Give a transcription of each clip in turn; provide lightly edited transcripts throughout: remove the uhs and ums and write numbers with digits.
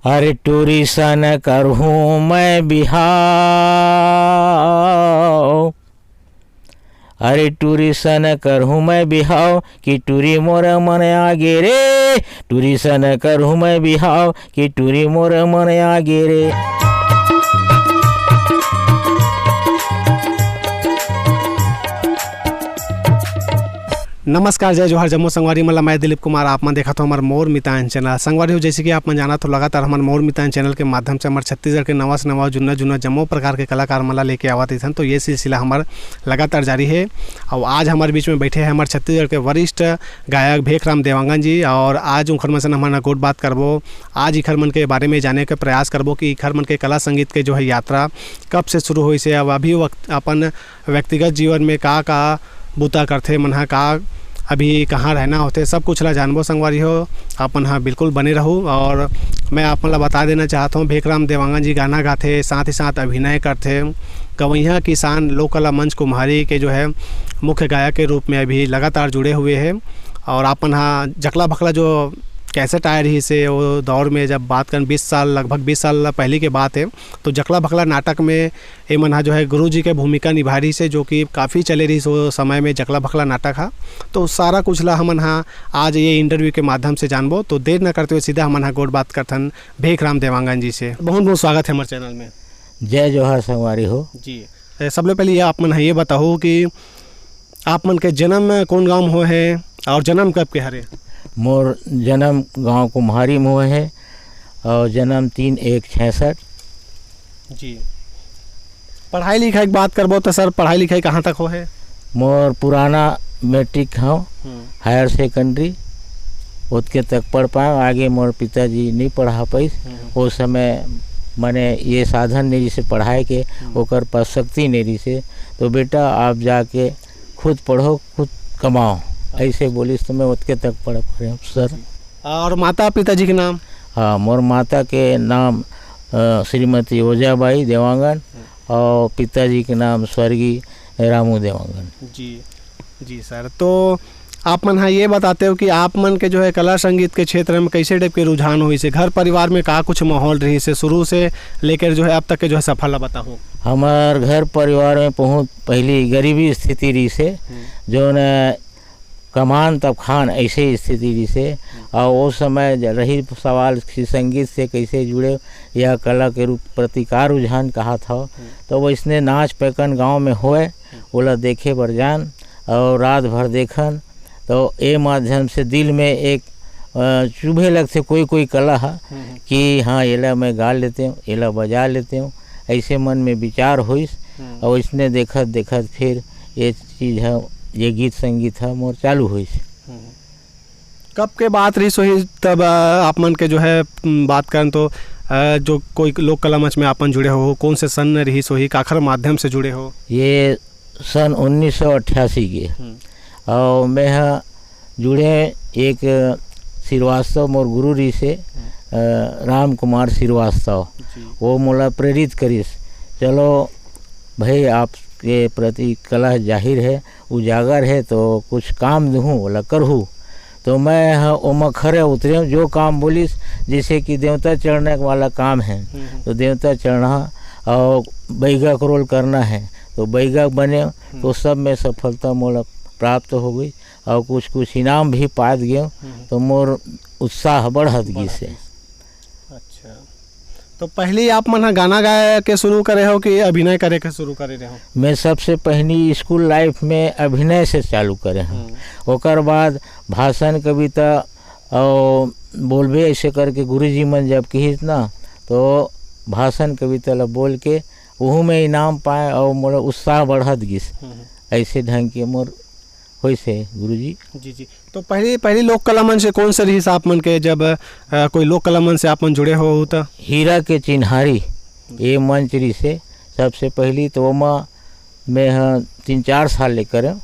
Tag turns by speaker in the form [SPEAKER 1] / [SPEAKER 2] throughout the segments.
[SPEAKER 1] अरे टूरी सन करहूँ मैं बिहाव, अरे टूरी सन करहूँ मैं बिहाव कि टूरी मोर मन आगे रे, टूरी सन करहूँ मैं बिहाव कि टूरी मोर मन आगे रे।
[SPEAKER 2] नमस्कार, जय जोहार जम्मू संगवारी मला मैं दिलीप कुमार। आप मन देखा तो हमारे मोर मितान चैनल संगवारी हो। जैसे कि आप मन जाना तो लगातार हमारे मोर मितान चैनल के माध्यम से हमारे छत्तीसगढ़ के नवा से नवा जुन्ना जम्मू प्रकार के कलाकार मला लेके आवत थन। तो ये सिलसिला हमारा लगातार जारी है। और आज हमारे बीच में बैठे हैं हमारे छत्तीसगढ़ के वरिष्ठ गायक भेखराम देवांगन जी। और आज उनखर मन से हमारा गोट बात करबो, आज इखर मन के बारे में जाने के प्रयास करबो कि इखर मन के कला संगीत के जो है यात्रा कब से शुरू हुई से अब अभी वक्त अपन व्यक्तिगत जीवन में का बूता करते मन का अभी कहाँ रहना होते सब कुछ ला जानबो संगवारी हो। अपन हाँ बिल्कुल बने रहूँ। और मैं अपन ला बता देना चाहता हूँ भेखराम देवांगन जी गाना गाते, साथ ही साथ अभिनय करते, गवैया किसान लोक कला मंच कुम्हारी के जो है मुख्य गायक के रूप में अभी लगातार जुड़े हुए हैं। और अपन हाँ जकला भकला जो कैसेट आए रही से वो दौर में जब बात करें 20 साल लगभग 20 साल पहले की बात है, तो जकला भकला नाटक में ये मना जो है गुरु जी के भूमिका निभा रही से, जो कि काफ़ी चले रही सो समय में जकला भकला नाटक हा। तो सारा कुछ ला हमन हाँ आज ये इंटरव्यू के माध्यम से जानबो। तो देर न करते हुए सीधा हमन हाँ गोट बात करथन भेखराम देवांगन जी से। बहुत बहुत स्वागत है हमारे चैनल में।
[SPEAKER 1] जय जोहार संगवारी हो
[SPEAKER 2] जी। सबले पहले ये आप मन ये बताओ कि आप मन के जन्म कौन गाँव में हो है और जन्म कब के हरे?
[SPEAKER 1] मोर जन्म गांव कुम्हारी में हुए है और जन्म 3/1/66।
[SPEAKER 2] जी। पढ़ाई लिखाई की बात करबो तो सर पढ़ाई लिखाई कहाँ तक हो है?
[SPEAKER 1] मोर पुराना मैट्रिक हो, हायर सेकेंडरी उतके तक पढ़ पाए। आगे मोर पिताजी नहीं पढ़ा पाई। उस समय मैंने ये साधन नहीं से पढ़ाए के ओकर पास शक्ति नहीं से, तो बेटा आप जाके खुद पढ़ो खुद कमाओ ऐसे बोलिस, तो मैं उतके तक पढ़ पाए सर।
[SPEAKER 2] और माता पिताजी के नाम?
[SPEAKER 1] हाँ, मोर माता के नाम श्रीमती ओजाबाई देवांगन और पिताजी के नाम स्वर्गीय रामू देवांगन।
[SPEAKER 2] जी जी सर। तो आप मन हाँ ये बताते हो कि आप मन के जो है कला संगीत के क्षेत्र में कैसे टाइप के रुझान हुई से, घर परिवार में का कुछ माहौल रही से शुरू से लेकर जो है अब तक के जो है सफल बताओ?
[SPEAKER 1] हमार घर परिवार में बहुत पहली गरीबी स्थिति रही से, जो न कमान तब खान ऐसे स्थिति रही से। और वो समय रही सवाल कि संगीत से कैसे जुड़े या कला के रूप प्रति का रुझान कहा था, तो वो इसने नाच पैकन गांव में होए बोला देखे बर जान और रात भर देखन, तो ये माध्यम से दिल में एक चुभे लगते कोई कला है कि हाँ ये मैं गा लेते हूँ, ये बजा लेते हूँ, ऐसे मन में विचार हुई। और इसने देखत फिर ये चीज़ है, ये गीत संगीत है मोर चालू हुई।
[SPEAKER 2] कब के बात रही सोही तब आप मन के जो है बात करें तो जो कोई लोक कला मंच में आपन जुड़े हो कौन से सन रही सोही काखर माध्यम से जुड़े हो?
[SPEAKER 1] ये सन 1988 के। और मैं जुड़े एक श्रीवास्तव मोर गुरु जी से, राम कुमार श्रीवास्तव, वो मोला प्रेरित करिस चलो भाई आपके प्रति कला जाहिर है उजागर है तो कुछ काम दूँ बोला करहूँ। तो मैं हाँ ओमा खरे उतरे जो काम बोलिस, जैसे कि देवता चढ़ने वाला काम है तो देवता चढ़ना और बैगा रोल करना है तो बैगा बने, तो सब में सफलता मोला प्राप्त हो गई और कुछ इनाम भी पात गए, तो मोर उत्साह बढ़त गई से।
[SPEAKER 2] अच्छा, तो पहले आप मन गाना गाए के शुरू करे हो कि अभिनय करे के शुरू करे रहे हो?
[SPEAKER 1] मैं सबसे पहली स्कूल लाइफ में अभिनय से चालू करे हूँ, ओकर बाद भाषण कविता और बोलबे ऐसे करके गुरुजी मन जब कहिस ना, तो भाषण कविता ला बोल के वहू में इनाम पाए और मोर उत्साह बढ़त गिस। ऐसे ढंग के मोर होई से गुरुजी।
[SPEAKER 2] जी जी। तो पहली लोक कला मंच से कौन सा रही आप मन के जब कोई लोक कला मंच से आप मन जुड़े हो? तो
[SPEAKER 1] हीरा के चिन्हारी ये मंच रही से सबसे पहली, तो वहाँ मैं हाँ 3-4 साल लेकर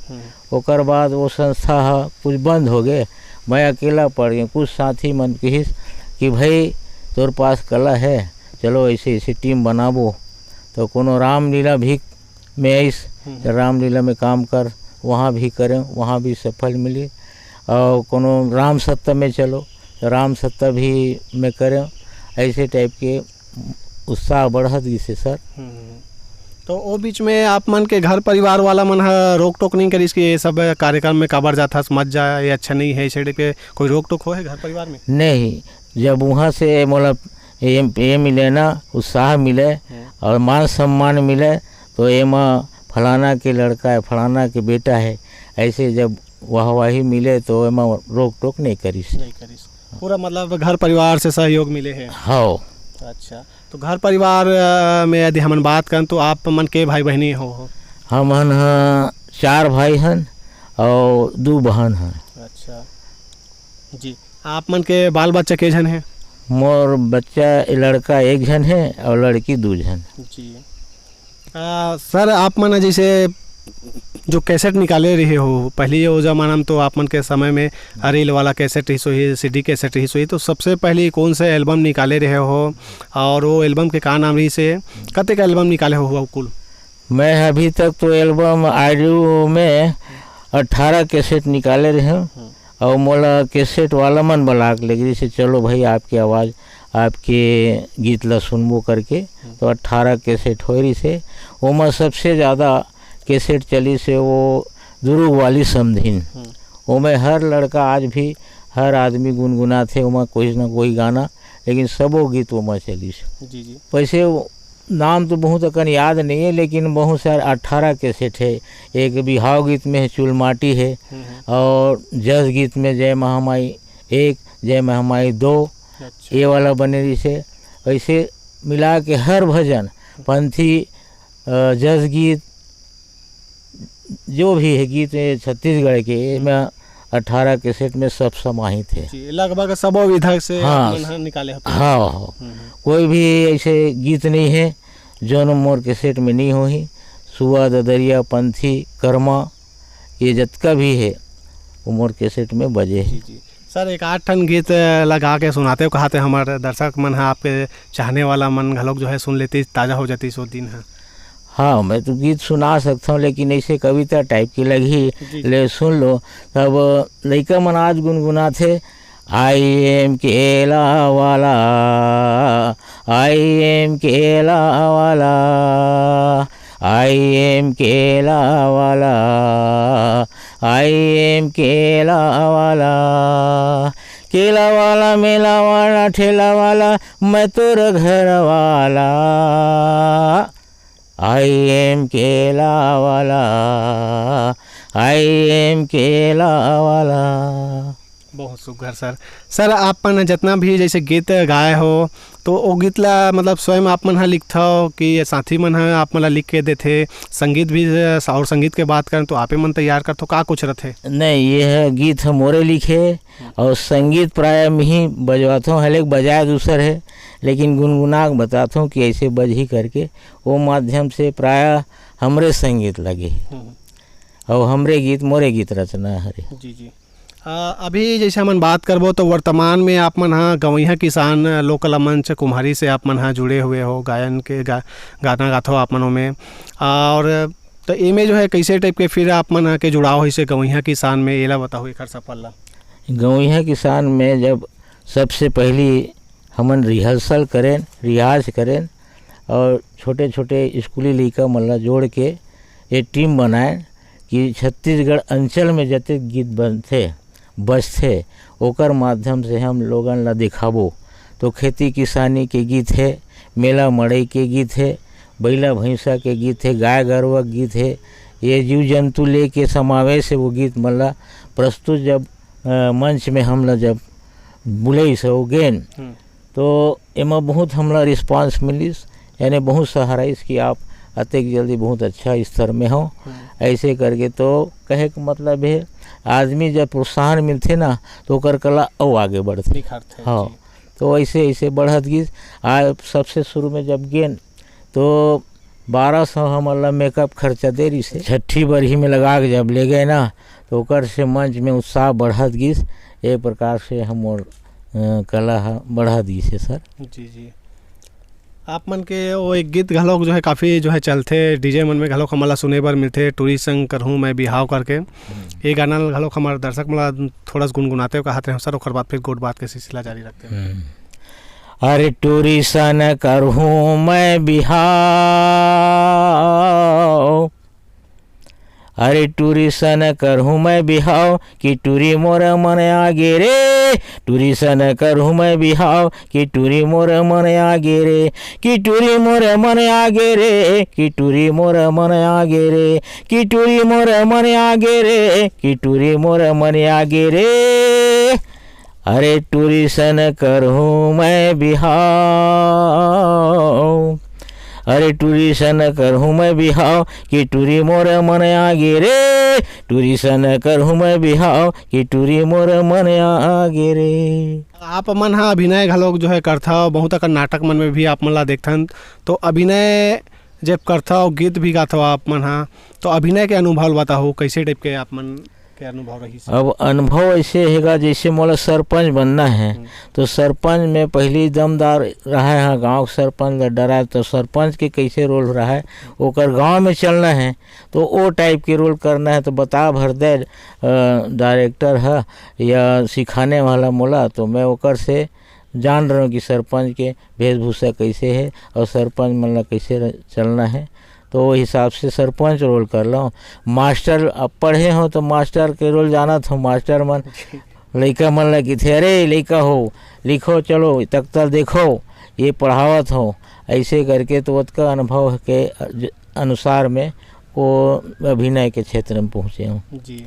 [SPEAKER 1] ओकर बाद वो संस्था कुछ बंद हो गए, मैं अकेला पड़ गया। कुछ साथी मन कहिस कि भाई तोर पास कला है चलो ऐसे टीम बनाबो, तो कोनो रामलीला भी में आइस, रामलीला में काम कर, वहाँ भी करें, वहाँ भी सफल मिली। और कोनो राम सत्ता में चलो तो राम सत्ता भी में करें, ऐसे टाइप के उत्साह बढ़त गिसे सर।
[SPEAKER 2] तो वो बीच में आप मन के घर परिवार वाला मन है रोक टोक नहीं करी कि ये सब कार्यक्रम में काबर जाता मत जा, ये अच्छा नहीं है, इसे के कोई रोक टोक हो है घर परिवार में?
[SPEAKER 1] नहीं, जब वहाँ से मतलब ये मिले ना, उत्साह मिले और मान सम्मान मिले, तो ये माँ फलाना के लड़का है, फलाना के बेटा है, ऐसे जब वाहवाही मिले तो एमा रोक टोक नहीं करीस।
[SPEAKER 2] पूरा मतलब घर परिवार से सहयोग मिले हैं।
[SPEAKER 1] हाँ।
[SPEAKER 2] अच्छा, तो घर परिवार में यदि हम बात करें तो आप मन के भाई बहनी हो?
[SPEAKER 1] हम हन 4 भाई हन और 2 बहन हैं।
[SPEAKER 2] अच्छा जी, आप मन के बाल बच्चा के जन है?
[SPEAKER 1] मोर बच्चा लड़का 1 जन है और लड़की 2 जन। जी
[SPEAKER 2] सर, आप मन जैसे जो कैसेट निकाले रहे हो पहले वो जमाना में, तो आप मन के समय में रील वाला कैसेट ही सोई, CD कैसेट ही सोई, तो सबसे पहले कौन सा एल्बम निकाले रहे हो और वो एल्बम के का नाम रही से कते का एल्बम निकाले हो कुल?
[SPEAKER 1] मैं अभी तक तो एल्बम ऑडियो में 18 कैसेट निकाले रहे हूँ और मोला कैसेट वाला मन बलाक लगी जैसे चलो भाई आपकी आवाज़ आपके गीत ला सुनबो करके, तो 18 कैसेट हो रही से। वो में सबसे ज़्यादा कैसेट चली से वो दुरुग वाली समधिन, वो में हर लड़का आज भी हर आदमी गुनगुना थे, वो कोई ना कोई गाना, लेकिन सबो गीत वो में चली से। जी। वैसे नाम तो बहुत अकन याद नहीं है, लेकिन बहुत सारे 18 कैसेट है। एक बिहाव गीत में है चुलमाटी है, और जस गीत में जय महामाई 1, जय महामाई 2, ये वाला बने रही से। वैसे मिला के हर भजन पंथी जस गीत जो भी है गीत छत्तीसगढ़ के में 18 कैसेट में सब समाहित है।
[SPEAKER 2] लगभग सब विधा से निकाले।
[SPEAKER 1] हाँ, कोई भी ऐसे गीत नहीं है जो मोर कैसेट में नहीं हो ही। सुआ ददरिया पंथी कर्मा ये जतका भी है वो मोर कैसेट में बजे है।
[SPEAKER 2] सर, एक 8 ठन गीत लगा के सुनाते हो, कहते हमारे दर्शक मन है आपके चाहने वाला मन घलोक जो है सुन लेती, ताज़ा हो जाती सो दिन है।
[SPEAKER 1] हाँ, मैं तो गीत सुना सकता हूँ, लेकिन ऐसे कविता टाइप की लगी ले सुन लो। तब लड़का मन आज गुनगुना थे, आई एम केला वाला, आई एम केला वाला, आई एम केला वाला, आई एम केला वाला, केला वाला मेला वाला ठेला वाला मैं तोर घर वाला, आई एम केला वाला, आई एम केला वाला।
[SPEAKER 2] बहुत सुघर सर। सर, आप मन जितना भी जैसे गीत गाए हो तो वो गीत ला मतलब स्वयं आप मन लिखता हो कि साथी मन है आप मन लिख के देते? संगीत भी और संगीत के बात करें तो आपे मन तैयार कर तो का कुछ रहते?
[SPEAKER 1] नहीं, ये है गीत हम मोरे लिखे और संगीत प्राय में ही बजवाता हूँ, हलेक बजाए दूसर है, लेकिन गुनगुना बताता हूँ कि ऐसे बज ही करके वो माध्यम से प्राय हमरे संगीत लगे और हमरे गीत मोरे गीत रचना हरे।
[SPEAKER 2] जी। अभी जैसे हम बात करबो तो वर्तमान में आप मन हाँ गवैया किसान लोकल मंच कुम्हारी से आप मन हाँ जुड़े हुए हो, गायन के गाना गाते हो आप मनों में, और तो इमें जो है कैसे टाइप के फिर आप मन के जुड़ाव हो इसे गवैया किसान में, ये ला बताओ एक सफल ला।
[SPEAKER 1] गवैया किसान में जब सबसे पहली हमन रिहर्सल करें, रियाज करें और छोटे छोटे स्कूली लड़का मल्ला जोड़ के ये टीम बनाए कि छत्तीसगढ़ अंचल में जते गीत बनते बजते ओकर माध्यम से हम लोगन ला दिखाबो। तो खेती किसानी के गीत है, मेला मड़ई के गीत है, बैला भैंसा के गीत है, गाय गरवा गीत है, ये जीव जंतु ले के समावेश है वो गीत मल्ला प्रस्तुत जब मंच में हमला जब बुलई सो गेन तो एमा बहुत हमला रिस्पांस मिलिस, यानी बहुत सहाराइस कि आप अतिक जल्दी बहुत अच्छा स्तर में हो। ऐसे करके तो कहे का मतलब है आदमी जब प्रोत्साहन मिलते ना तो कर कला और आगे बढ़ते। हाँ, तो ऐसे ऐसे बढ़त गई। आज सबसे शुरू में जब गेन तो 1200 हमारा मेकअप खर्चा दे रही से, छठी बरही में लगा के जब ले गए ना तो ओकर से मंच में उत्साह बढ़त गई। एक प्रकार से हम और कला बढ़ा दी से सर।
[SPEAKER 2] जी। आप मन के वो एक गीत घलोक जो है काफ़ी जो है चलते डीजे मन में घलोक हमारा सुने बर मिलते, टूरी संग करहूँ मैं बिहाव करके, ये गाना घलोक हमारे दर्शक मला थोड़ा सा गुनगुनाते हो कहते हैं सर, और बाद फिर गोट बात के सिलसिला जारी रखते हैं।
[SPEAKER 1] अरे टूरी सन करहूँ मैं बिहाव, अरे टूरी सन करहूँ मैं बिहाव कि टूरी मोर मन आगे रे, टूरी सन करहूँ मैं बिहाव कि टूरी मोर मन आगे रे, कि टूरी मोर मन आगे रे, कि टूरी मोर मन आगे रे, कि टूरी मोर मन आगे रे, कि टूरी मोर मन आगे रे, अरे टूरी सन करहूँ मैं बिहाव, अरे टूरी सन करहूँ मैं बिहाव कि टूरी मोर मन आगे रे, टूरी सन करहूँ मैं बिहाव कि टूरी मोर मन आगे रे।
[SPEAKER 2] आप मन हाँ अभिनय घलोक जो है करथा, बहुत अकन नाटक मन में भी आप मन ला देखथन, तो अभिनय जब करथा और गीत भी गाथा आप मन हाँ, तो अभिनय के अनुभव बताओ कैसे टाइप के आप मन के अनुभव रही?
[SPEAKER 1] अब अनुभव ऐसे हैगा जैसे मोला सरपंच बनना है, तो सरपंच में पहली दमदार रहा है, गांव सरपंच ला डरा, तो सरपंच के कैसे रोल रहा है ओकर गांव में चलना है, तो वो टाइप के रोल करना है। तो बता भर दे डायरेक्टर है या सिखाने वाला मोला, तो मैं ओकर से जान रहा हूँ कि सरपंच के वेशभूषा कैसे है और सरपंच मन ला कैसे चलना है, तो वो हिसाब से सरपंच रोल कर लो। मास्टर अब पढ़े हो तो मास्टर के रोल जाना था, मास्टर मन लड़का मन लगी थे, अरे लड़का हो लिखो चलो तख्ता देखो ये पढ़ावत हो, ऐसे करके तो उसका अनुभव के अनुसार में वो अभिनय के क्षेत्र में पहुँचे हूँ।
[SPEAKER 2] जी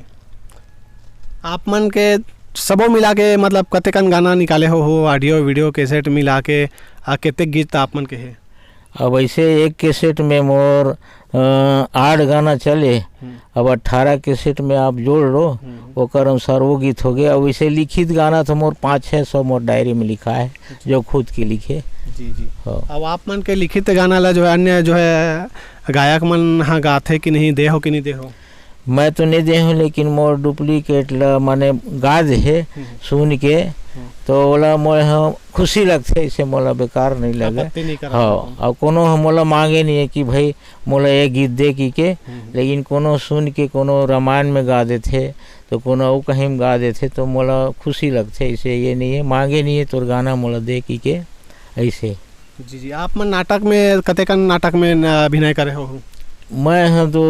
[SPEAKER 2] आप मन के सबो मिला के मतलब कतेकन गाना निकाले हो ऑडियो वीडियो कैसेट मिला के कितने गीत आप मन के है?
[SPEAKER 1] अब ऐसे एक कैसेट में मोर 8 गाना चले, अब 18 कैसेट में आप जोड़ लो ओकर अनुसार वो गीत हो गया। अब वैसे लिखित गाना तो मोर 500-600 मोर डायरी में लिखा है जो खुद की लिखे।
[SPEAKER 2] जी जी हाँ। अब आप मन के लिखित गाना ला जो है अन्य जो है गायक मन हाँ गाथे कि नहीं, दे हो कि नहीं दे हो?
[SPEAKER 1] मैं तो नहीं दे हूँ, लेकिन मोर डुप्लीकेट ला माने गा दे है सुन के, तो ओला मोला हाँ खुशी लगते, इसे मोला बेकार नहीं लगे। हाँ और कोनो मोला मांगे नहीं है कि भाई मोला ये गीत दे की लेकिन कोनो सुन के कोनो रामायण में गा देते तो कोनो वो कहीं में गा देते तो मोला खुशी लगते, इसे ये नहीं है मांगे नहीं है तो गाना मोला दे की ऐसे।
[SPEAKER 2] जी जी आप मन नाटक में कतेकन नाटक में अभिनय करे हो?
[SPEAKER 1] मैं हाँ तो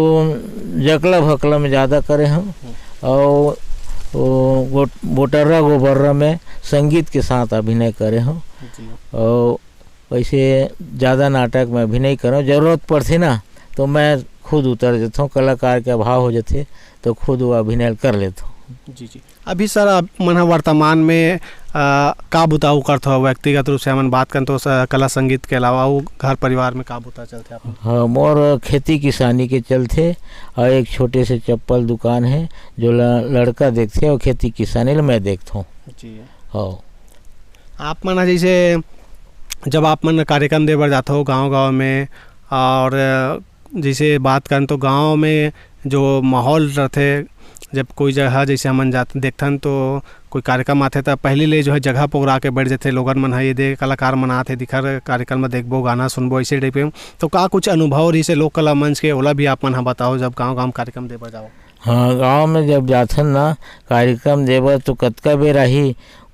[SPEAKER 1] जकला भकला में ज़्यादा करे हूँ और बोटर्रा गोबर्रा में संगीत के साथ अभिनय करे हूँ, और वैसे ज़्यादा नाटक में अभिनय करूँ, ज़रूरत पड़ती ना तो मैं खुद उतर जाता हूँ, कलाकार के अभाव हो जाते तो खुद वो अभिनय कर लेता हूँ।
[SPEAKER 2] जी जी अभी सर आप मन वर्तमान में का बुताऊ करते हो? व्यक्तिगत रूप से हम बात करें तो कला संगीत के अलावा वो घर परिवार में का बुता चलते आप?
[SPEAKER 1] हाँ मोर खेती किसानी के चलते और एक छोटे से चप्पल दुकान है जो लड़का देखते और खेती किसानी मैं देखता हूँ।
[SPEAKER 2] जी
[SPEAKER 1] हाँ
[SPEAKER 2] आप मन जैसे जब आप मन कार्यक्रम दे बर जाते हो गांव में, और जैसे बात करें तो गांव में जो माहौल रहते, जब कोई जगह जैसे हमन जाते देखथन तो कोई कार्यक्रम आते तो पहले ले जो है जगह पोगरा के बैठ जाते लोगन मन है ये दे कलाकार मन आते दिखर कार्यक्रम में देखबो गाना सुनबो ऐसे टाइप के, तो का कुछ अनुभव रही से लोक कला मंच के ओला भी आप मन बताओ जब गाँव कार्यक्रम देवर जाओ?
[SPEAKER 1] हाँ गाँव में जब जाथन ना कार्यक्रम देवर तो कतका बेर रही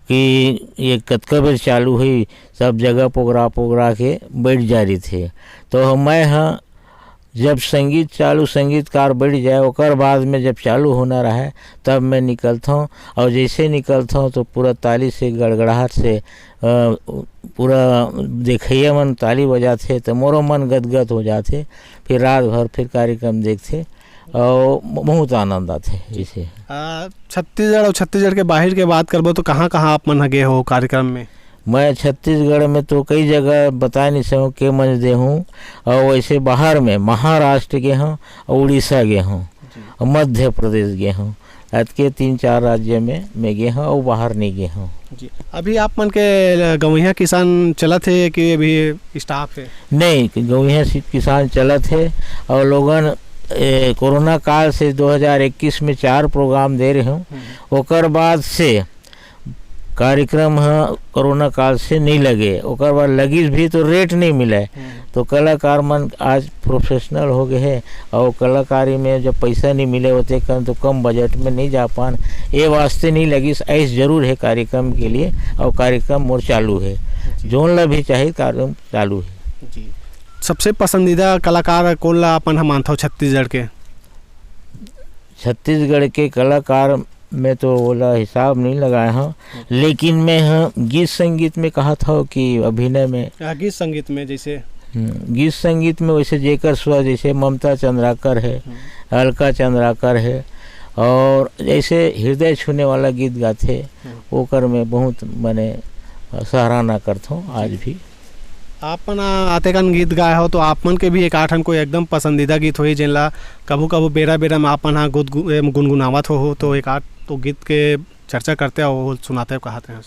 [SPEAKER 1] कि ये कतका बेर चालू हुई, सब जगह पोगरा के बैठ जा रही थे, तो मैं हाँ जब संगीत चालू संगीतकार बैठ जाए ओकर बाद में जब चालू होना रहा तब मैं निकलता हूँ, और जैसे निकलता हूँ तो पूरा ताली से गड़गड़ाहट से पूरा देखिए मन ताली बजाते तो मोरो मन गदगद हो जाते, फिर रात भर फिर कार्यक्रम देखते और बहुत आनंद आते। इसे
[SPEAKER 2] छत्तीसगढ़ और छत्तीसगढ़ के बाहर के बात करबो तो कहाँ आप मन गए हो कार्यक्रम में?
[SPEAKER 1] मैं छत्तीसगढ़ में तो कई जगह बता नहीं सकूँ के मंच दे हूँ, और वैसे बाहर में महाराष्ट्र गए हूँ और उड़ीसा गए हूँ और मध्य प्रदेश गए हूँ, आज के 3-4 राज्य में मैं गए हूँ और बाहर नहीं गए हूँ।
[SPEAKER 2] जी अभी आप मन के गौइया किसान चलत है कि अभी स्टाफ है? नहीं
[SPEAKER 1] गौइया किसान चलत है, और लोगन कोरोना काल से 2021 में 4 प्रोग्राम दे रहे हूँ, ओकर बाद से कार्यक्रम कोरोना काल से नहीं लगे, ओकर बाद लगी भी तो रेट नहीं मिले, तो कलाकार मन आज प्रोफेशनल हो गए हैं, और कलाकारी में जब पैसा नहीं मिले होते कम तो कम बजट में नहीं जा पान, ये वास्ते नहीं लगी। ऐसे जरूर है कार्यक्रम के लिए, और कार्यक्रम मोर चालू है जोन ला भी चाहिए कार्यक्रम चालू है
[SPEAKER 2] जी। सबसे पसंदीदा कलाकार कौन ला अपन हम मानता हो छत्तीसगढ़ के?
[SPEAKER 1] छत्तीसगढ़ के कलाकार में तो बोला हिसाब नहीं लगाया हूँ, लेकिन मैं गीत संगीत में कहा था कि अभिनय में,
[SPEAKER 2] गीत संगीत में जैसे
[SPEAKER 1] गीत संगीत में वैसे जेकर स्वर जैसे ममता चंद्राकर है, अलका चंद्राकर है, और जैसे हृदय छूने वाला गीत गाते ओकर में बहुत मैंने सराहना करता हूँ आज भी।
[SPEAKER 2] आपन आते कन गीत गाए हो तो आपमन के भी एक आठन कोई एकदम पसंदीदा गीत होई जिनला कभू कभू बेरा बेरा में आपन हाँ गुनगुनावत हो तो एक आठ तो गीत के चर्चा करते हो सुनाते हो कहते हैं?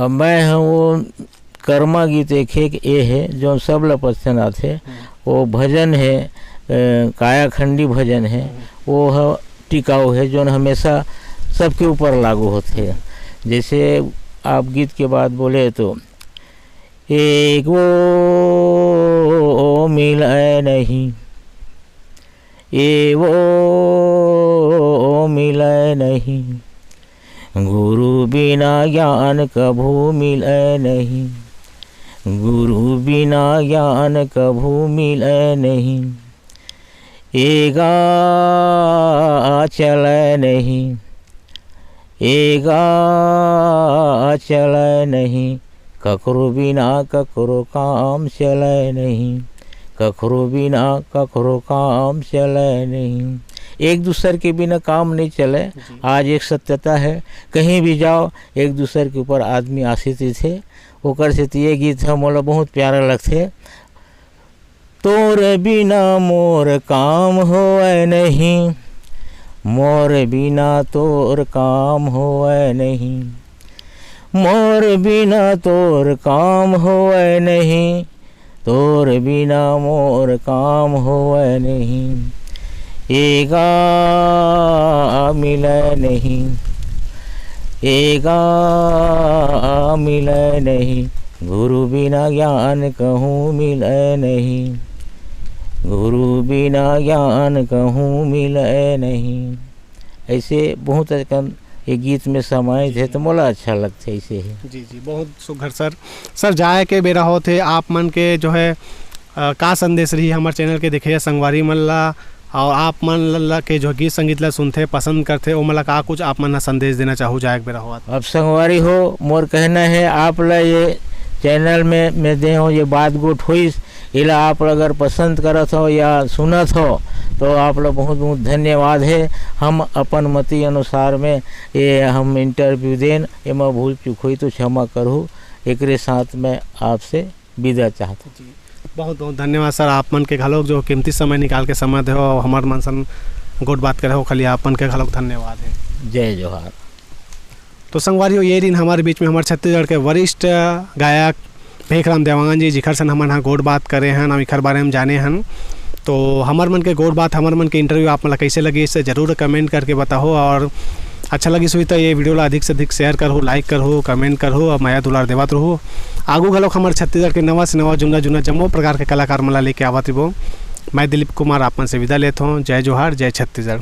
[SPEAKER 1] मैं वो कर्मा गीत एक ये है जो सब ला पसंद आते, वो भजन है, कायाखंडी भजन है, वो टिकाऊ है जो हमेशा सबके ऊपर लागू होते हैं। जैसे आप गीत के बाद बोले तो एक वो मिले नहीं, ये वो मिले नहीं, गुरु बिना ज्ञान कभू मिले नहीं, गुरु बिना ज्ञान कभू मिले नहीं, एगा चले नहीं, एगा चले नहीं, ककरो बिना ककरो काम चले नहीं, ककरो बिना ककरो काम चले नहीं। एक दूसरे के बिना काम नहीं चले, आज एक सत्यता है, कहीं भी जाओ एक दूसरे के ऊपर आदमी आश्रित थे। ओकर से ये गीत है मोला बहुत प्यारा लगते, तोर बिना मोर काम होए नहीं, मोर बिना तोर काम होए नहीं, मोर बिना तोर काम होए नहीं, तोर बिना मोर काम होए नहीं, एगा मिले नहीं, एगा मिले नहीं, गुरु बिना ज्ञान कहूँ मिले नहीं, गुरु बिना ज्ञान कहूँ मिले नहीं। ऐसे बहुत ये गीत में समाये थे तो मोला अच्छा लगता है ऐसे है।
[SPEAKER 2] जी जी, बहुत सुघर सर जाए के बेरा होते आप मन के जो है का संदेश रही हमारे चैनल के देखे संगवारी मन ला और आप मन ला के जो गीत संगीत ला सुनते पसंद करते वो मतलब का कुछ आप मन ला संदेश देना चाहूँ जाए बेरा हुआ?
[SPEAKER 1] अब संगवारी हो मोर कहना है आप ला ये चैनल में मैं दे हूँ ये बात गुट हुई, इला आप अगर पसंद करत हो या सुनत हो तो आप लोग बहुत बहुत धन्यवाद है। हम अपन मति अनुसार में ये हम इंटरव्यू देन एमा भूल चूक हुई तो क्षमा करूँ, एक साथ में आपसे विदा चाहता हूँ।
[SPEAKER 2] बहुत बहुत धन्यवाद सर, आप मन के घलोक जो कीमती समय निकाल के समय दे हो हमार मन सन गोट बात करे हो, खाली आप मन के घलोक धन्यवाद है।
[SPEAKER 1] जय जोहार।
[SPEAKER 2] तो संगवारियों ये दिन हमारे बीच में हमारे छत्तीसगढ़ के वरिष्ठ गायक भेखराम देवांगन जी जिखर सन हमारे यहाँ गोट बात करे हैं हम इखर बारे में जाने हैं। तो हमार मन के गोट बात हमार मन के इंटरव्यू आप मतलब कैसे लगी इससे ज़रूर कमेंट करके बताओ, और अच्छा लगी सुई तो ये वीडियो ला अधिक से अधिक शेयर करो, लाइक करो, कमेंट करो और माया दुलार देवत रहो। आगू घलोक हमारे छत्तीसगढ़ के नवा से नवा जुना जुना जम्मो प्रकार के कलाकार मला लेके आवत रहो। मैं दिलीप कुमार आप मन से विदा लेता हूँ। जय जोहार, जय छत्तीसगढ़।